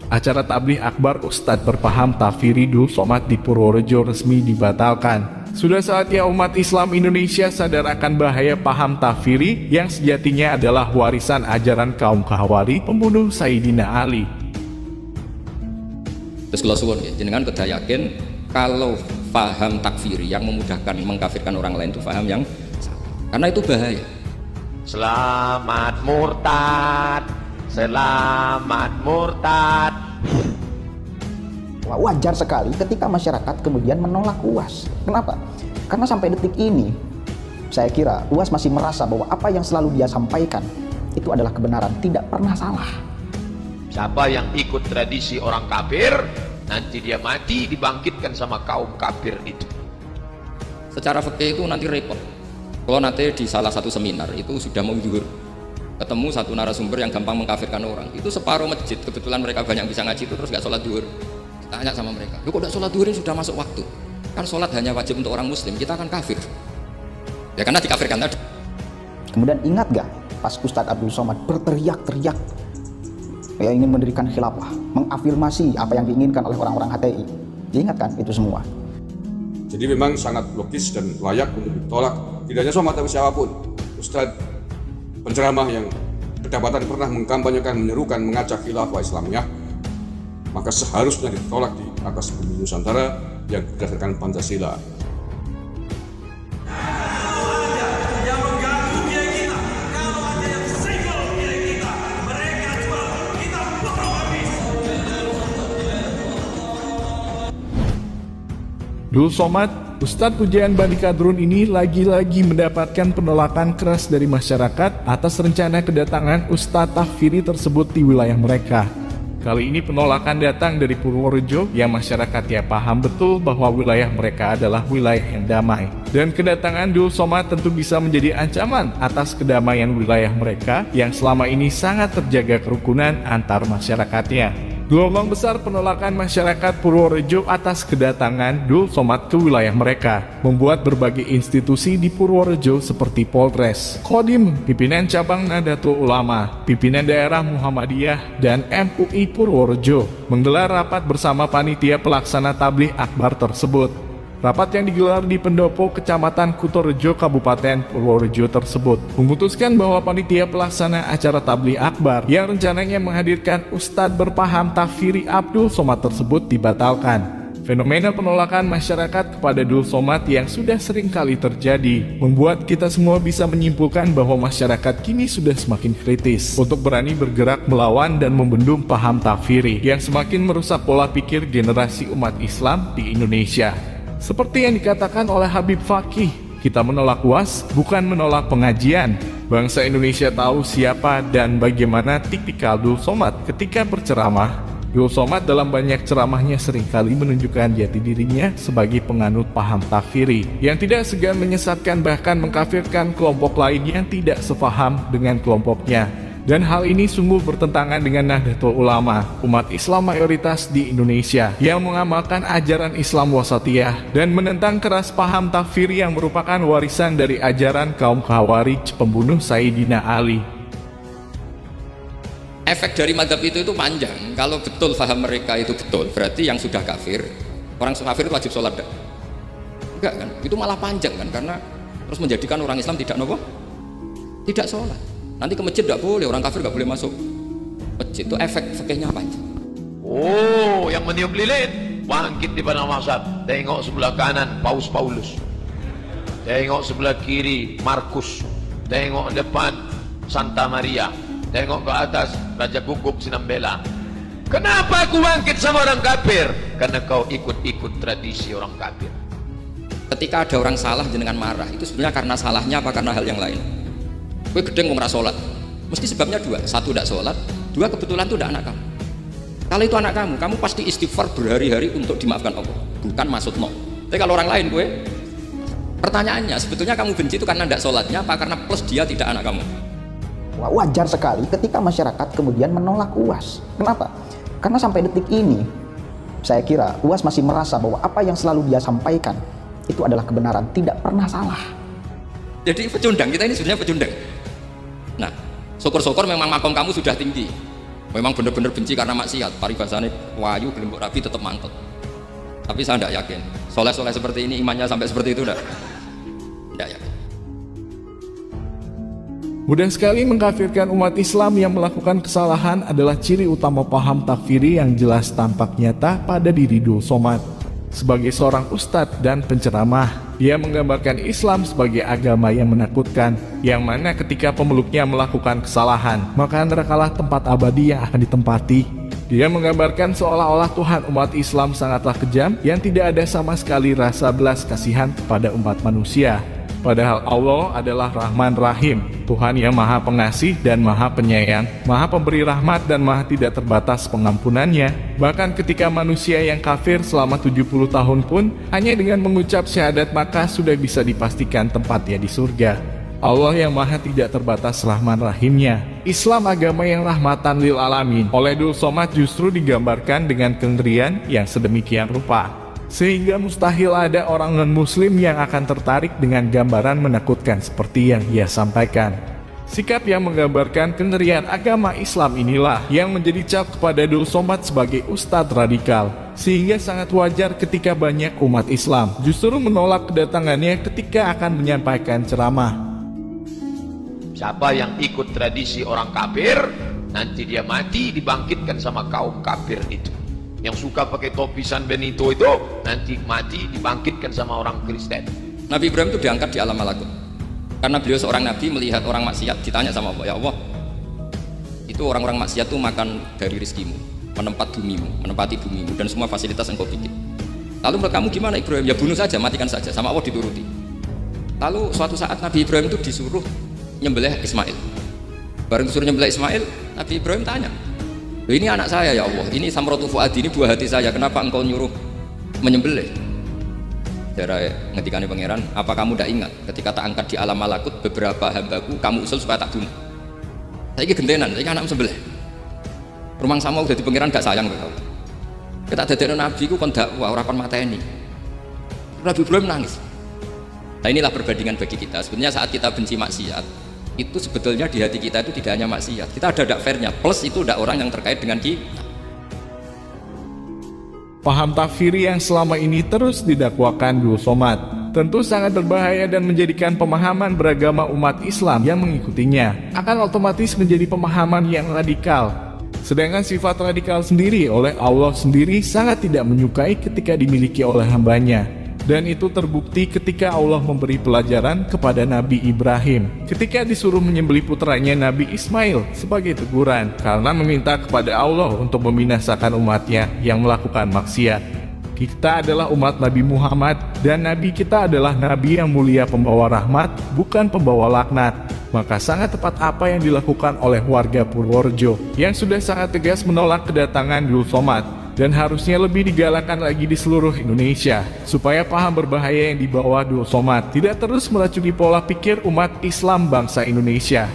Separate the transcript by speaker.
Speaker 1: Acara tabligh akbar Ustadz berpaham Takfiri Dul Somad di Purworejo resmi dibatalkan. Sudah saatnya umat Islam Indonesia sadar akan bahaya paham takfiri yang sejatinya adalah warisan ajaran kaum Khawari pembunuh Sayyidina Ali.
Speaker 2: Terus kalau suwun ya, jenengan kedah yakin kalau paham takfiri yang memudahkan mengkafirkan orang lain itu paham yang salah. Karena itu bahaya.
Speaker 3: Selamat murtad, selamat murtad.
Speaker 4: Wajar sekali ketika masyarakat kemudian menolak UAS. Kenapa? Karena sampai detik ini saya kira UAS masih merasa bahwa apa yang selalu dia sampaikan itu adalah kebenaran, tidak pernah salah.
Speaker 3: Siapa yang ikut tradisi orang kafir, nanti dia mati dibangkitkan sama kaum kafir itu.
Speaker 2: Secara fikih itu nanti repot. Kalau nanti di salah satu seminar itu sudah mau zuhur, ketemu satu narasumber yang gampang mengkafirkan orang, itu separuh masjid, kebetulan mereka banyak bisa ngaji itu terus gak sholat zuhur. Tanya sama mereka, lu kok gak sholat zuhur sudah masuk waktu? Kan sholat hanya wajib untuk orang muslim, kita akan kafir. Ya karena dikafirkan tadi. Kemudian
Speaker 4: ingat gak pas Ustadz Abdul Somad berteriak-teriak ya ingin mendirikan khilafah, mengafirmasi apa yang diinginkan oleh orang-orang HTI. Diingat kan itu semua.
Speaker 5: Jadi memang sangat logis dan layak untuk ditolak. Tidak hanya Somad tapi siapapun. Ustadz penceramah yang kedapatan pernah mengkampanyekan, menyerukan, mengajak khilafah Islamiyah, maka seharusnya ditolak di atas bumi Nusantara yang berdasarkan Pancasila.
Speaker 1: Dul Somad, Ustadz Pujaan Bani Kadrun ini lagi-lagi mendapatkan penolakan keras dari masyarakat atas rencana kedatangan Ustadz Takfiri tersebut di wilayah mereka. Kali ini penolakan datang dari Purworejo yang masyarakatnya paham betul bahwa wilayah mereka adalah wilayah yang damai. Dan kedatangan Dul Somad tentu bisa menjadi ancaman atas kedamaian wilayah mereka yang selama ini sangat terjaga kerukunan antar masyarakatnya. Gelombang besar penolakan masyarakat Purworejo atas kedatangan Dul Somad ke wilayah mereka membuat berbagai institusi di Purworejo seperti Polres, Kodim, pimpinan cabang Nahdlatul Ulama, pimpinan daerah Muhammadiyah, dan MUI Purworejo menggelar rapat bersama panitia pelaksana tabligh akbar tersebut. Rapat yang digelar di Pendopo, Kecamatan Kutorejo, Kabupaten Purworejo tersebut memutuskan bahwa panitia pelaksana acara tabligh akbar yang rencananya menghadirkan Ustadz berpaham Takfiri Abdul Somad tersebut dibatalkan. Fenomena penolakan masyarakat kepada Dul Somad yang sudah sering kali terjadi membuat kita semua bisa menyimpulkan bahwa masyarakat kini sudah semakin kritis untuk berani bergerak melawan dan membendung paham takfiri yang semakin merusak pola pikir generasi umat Islam di Indonesia. Seperti yang dikatakan oleh Habib Fakih, kita menolak UAS bukan menolak pengajian. Bangsa Indonesia tahu siapa dan bagaimana tipikal Dul Somad ketika berceramah. Dul Somad dalam banyak ceramahnya seringkali menunjukkan jati dirinya sebagai penganut paham takfiri yang tidak segan menyesatkan bahkan mengkafirkan kelompok lain yang tidak sepaham dengan kelompoknya. Dan hal ini sungguh bertentangan dengan Nahdlatul Ulama, umat Islam mayoritas di Indonesia yang mengamalkan ajaran Islam wasatiyah dan menentang keras paham takfiri yang merupakan warisan dari ajaran kaum Khawarij pembunuh Sayyidina Ali.
Speaker 2: Efek dari mazhab itu panjang. Kalau betul paham mereka itu betul, berarti yang sudah kafir, orang kafir itu wajib sholat. Enggak kan? Itu malah panjang kan, karena terus menjadikan orang Islam tidak nopo, tidak sholat. Nanti ke masjid tidak boleh, orang kafir tidak boleh masuk masjid. Itu efek fikihnya panjang.
Speaker 3: Oh, yang meniup lilin bangkit di padang mahsyar. Tengok sebelah kanan Paus Paulus, tengok sebelah kiri Markus, tengok depan Santa Maria, tengok ke atas Raja Guguk Sinambela. Kenapa aku bangkit sama orang kafir? Karena kau ikut-ikut tradisi orang kafir.
Speaker 2: Ketika ada orang salah jenengan marah, itu sebenarnya karena salahnya apa karena hal yang lain? Gue gedeng ngomong sholat, mesti sebabnya dua. Satu tidak sholat, dua kebetulan itu tidak anak kamu. Kalau itu anak kamu, kamu pasti istighfar berhari-hari untuk dimaafkan Allah, bukan maksud no. Tapi kalau orang lain, gue pertanyaannya sebetulnya kamu benci itu karena tidak sholatnya apa karena plus dia tidak anak kamu?
Speaker 4: Wajar sekali ketika masyarakat kemudian menolak UAS. Kenapa? Karena sampai detik ini saya kira UAS masih merasa bahwa apa yang selalu dia sampaikan itu adalah kebenaran, tidak pernah salah.
Speaker 2: Jadi pecundang, kita ini sebenarnya pecundang. Nah, syukur-syukur memang makom kamu sudah tinggi. Memang benar-benar benci karena maksiat, paribasane wayu gelem mbok rabi tetap mangkel. Tapi saya tidak yakin. Soleh-soleh seperti ini imannya sampai seperti itu tidak yakin.
Speaker 1: Mudah sekali mengkafirkan umat Islam yang melakukan kesalahan adalah ciri utama paham takfiri yang jelas tampak nyata pada diri Dul Somad. Sebagai seorang ustadz dan penceramah, dia menggambarkan Islam sebagai agama yang menakutkan, yang mana ketika pemeluknya melakukan kesalahan, maka nerakalah tempat abadi yang akan ditempati. Dia menggambarkan seolah-olah Tuhan umat Islam sangatlah kejam, yang tidak ada sama sekali rasa belas kasihan kepada umat manusia. Padahal Allah adalah Rahman Rahim, Tuhan yang Maha Pengasih dan Maha Penyayang, Maha Pemberi rahmat dan Maha tidak terbatas pengampunannya. Bahkan ketika manusia yang kafir selama 70 tahun pun hanya dengan mengucap syahadat maka sudah bisa dipastikan tempatnya di surga. Allah yang Maha tidak terbatas Rahman Rahimnya. Islam agama yang rahmatan lil alamin oleh Dul Somad justru digambarkan dengan kengerian yang sedemikian rupa, sehingga mustahil ada orang non-muslim yang akan tertarik dengan gambaran menakutkan seperti yang ia sampaikan. Sikap yang menggambarkan kengerian agama Islam inilah yang menjadi cap kepada Dul Somad sebagai ustadz radikal, sehingga sangat wajar ketika banyak umat Islam justru menolak kedatangannya ketika akan menyampaikan ceramah.
Speaker 3: Siapa yang ikut tradisi orang kafir, nanti dia mati dibangkitkan sama kaum kafir itu. Yang suka pakai topi San Benito itu nanti mati dibangkitkan sama orang Kristen.
Speaker 2: Nabi Ibrahim itu diangkat di alam malakut karena beliau seorang nabi melihat orang maksiat, ditanya sama Allah, ya Allah, itu orang-orang maksiat tuh makan dari rezekimu, menempati bumimu dan semua fasilitas yang kau bikin. Lalu menurut kamu gimana Ibrahim? Ya bunuh saja, matikan saja, sama Allah dituruti. Lalu suatu saat Nabi Ibrahim itu disuruh nyembelih Ismail. Bareng disuruh nyembelih Ismail, Nabi Ibrahim tanya, loh, ini anak saya ya Allah, ini samratu fuadi, ini buah hati saya, kenapa engkau nyuruh menyembelih? Dari ngetikane pangeran, apa kamu tidak ingat ketika tak angkat di alam malakut beberapa hambaku kamu usul supaya tak bunuh? Saya ini gentenan, saya anak sembelih. Rumang sama udah di pangeran gak sayang kau. Kita dadekno nabi ku kon dakwah ora kon mateni. Nabi Ibrahim nangis. Nah inilah perbandingan bagi kita. Sebenarnya saat kita benci maksiat, itu sebetulnya di hati kita itu tidak hanya maksiat, kita ada fairnya, plus itu ada orang yang terkait dengan kita.
Speaker 1: Paham takfiri yang selama ini terus didakwakan Dul Somad tentu sangat berbahaya dan menjadikan pemahaman beragama umat Islam yang mengikutinya akan otomatis menjadi pemahaman yang radikal. Sedangkan sifat radikal sendiri oleh Allah sendiri sangat tidak menyukai ketika dimiliki oleh hambanya. Dan itu terbukti ketika Allah memberi pelajaran kepada Nabi Ibrahim ketika disuruh menyembelih putranya Nabi Ismail sebagai teguran karena meminta kepada Allah untuk membinasakan umatnya yang melakukan maksiat. Kita adalah umat Nabi Muhammad dan Nabi kita adalah Nabi yang mulia pembawa rahmat, bukan pembawa laknat. Maka sangat tepat apa yang dilakukan oleh warga Purworejo yang sudah sangat tegas menolak kedatangan Dul Somad. Dan harusnya lebih digalakan lagi di seluruh Indonesia supaya paham berbahaya yang dibawa Dul Somad tidak terus meracuni pola pikir umat Islam bangsa Indonesia.